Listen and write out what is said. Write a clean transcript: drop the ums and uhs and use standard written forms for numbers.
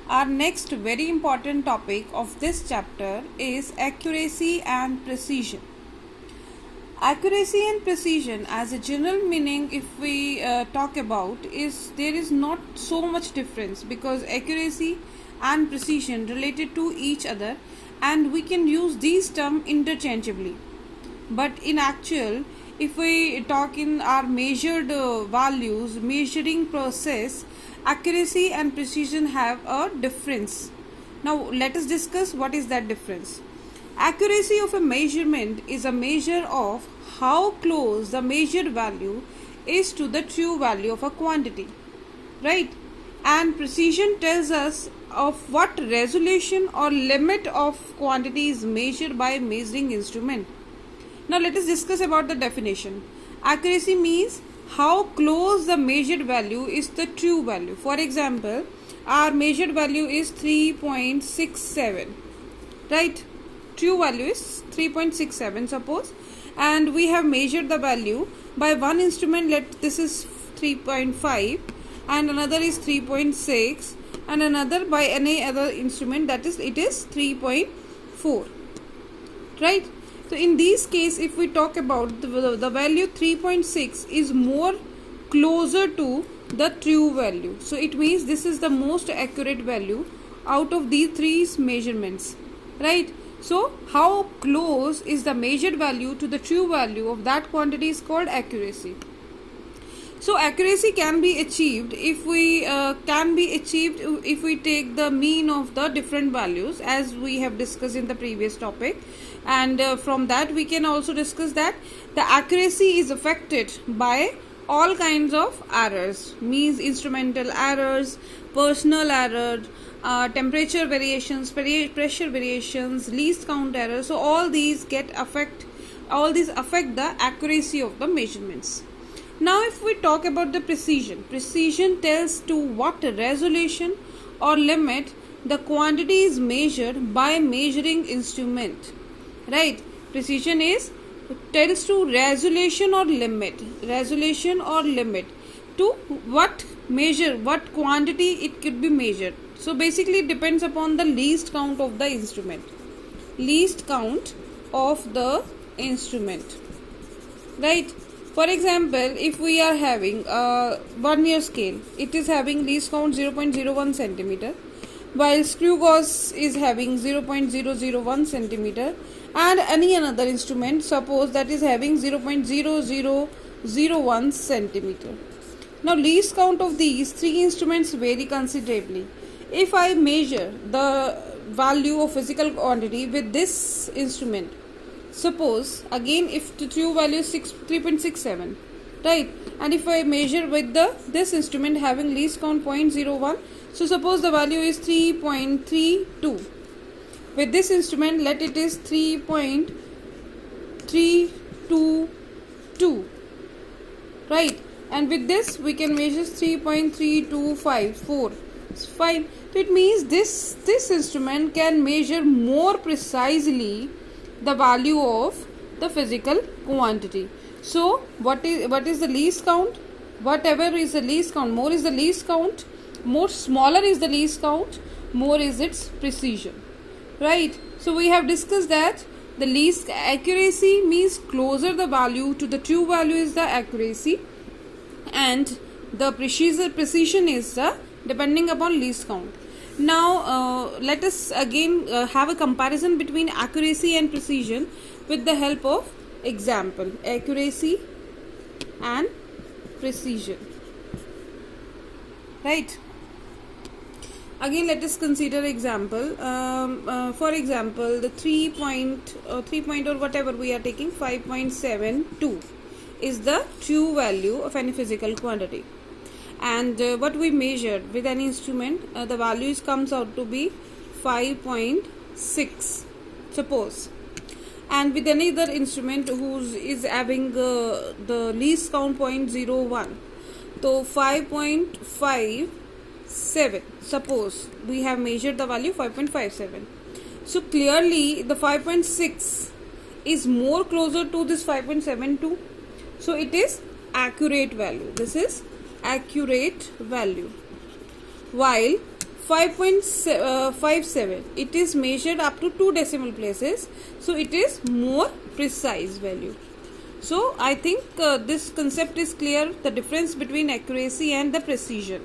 Our next very important topic of this chapter is accuracy and precision. Accuracy and precision, as a general meaning, if we talk about, is there is not so much difference, because accuracy and precision related to each other, and we can use these terms interchangeably. But in actual, if we talk in our measured values, measuring process, accuracy and precision have a difference. Now let us discuss what is that difference. Accuracy of a measurement is a measure of how close the measured value is to the true value of a quantity, right? And precision tells us of what resolution or limit of quantity is measured by measuring instrument. Now let us discuss about the definition. Accuracy means how close the measured value is the true value. For example, our measured value is 3.67, right? True value is 3.67, suppose, and we have measured the value by one instrument. Let this is 3.5 and another is 3.6 and another by any other instrument, that is it is 3.4, right? So in this case, if we talk about the value 3.6 is more closer to the true value, so it means this is the most accurate value out of these three measurements, right? So how close is the measured value to the true value of that quantity is called accuracy. So accuracy can be achieved if we take the mean of the different values, as we have discussed in the previous topic, and from that we can also discuss that the accuracy is affected by all kinds of errors, means instrumental errors, personal error, temperature variations, pressure variations, least count errors. So all these affect the accuracy of the measurements. Now if we talk about the precision tells to what resolution or limit the quantity is measured by measuring instrument, right? Precision tells to resolution or limit to what quantity it could be measured. So basically it depends upon the least count of the instrument, right? For example, if we are having a vernier scale, it is having least count 0.01 centimeter, while screw gauge is having 0.001 centimeter, and any another instrument, suppose, that is having 0.0001 centimeter. Now least count of these three instruments vary considerably. If I measure the value of physical quantity with this instrument, suppose again if the true value is 3.67, right, and if I measure with this instrument having least count 0.01, so suppose the value is 3.32. With this instrument, let it is 3.322, right, and with this we can measure 3.3254. It's fine. So it means this instrument can measure more precisely the value of the physical quantity. So what is the least count? Whatever is the least count, more is the least count, more smaller is the least count, more is its precision, right? So we have discussed that the least accuracy means closer the value to the true value is the accuracy, and the precision is the depending upon least count. Now let us again have a comparison between accuracy and precision with the help of example. Accuracy and precision, right? Again let us consider example. For example, the 3 point or whatever we are taking, 5.72 is the true value of any physical quantity, and what we measured with an instrument, the values comes out to be 5.6, suppose, and with any other instrument whose is having the least count 0.01, so 5.57, suppose we have measured the value 5.57. So clearly the 5.6 is more closer to this 5.72, so it is accurate value. This is accurate value, while 5.57. It is measured up to 2 decimal places, so it is more precise value. So I think this concept is clear, the difference between accuracy and the precision.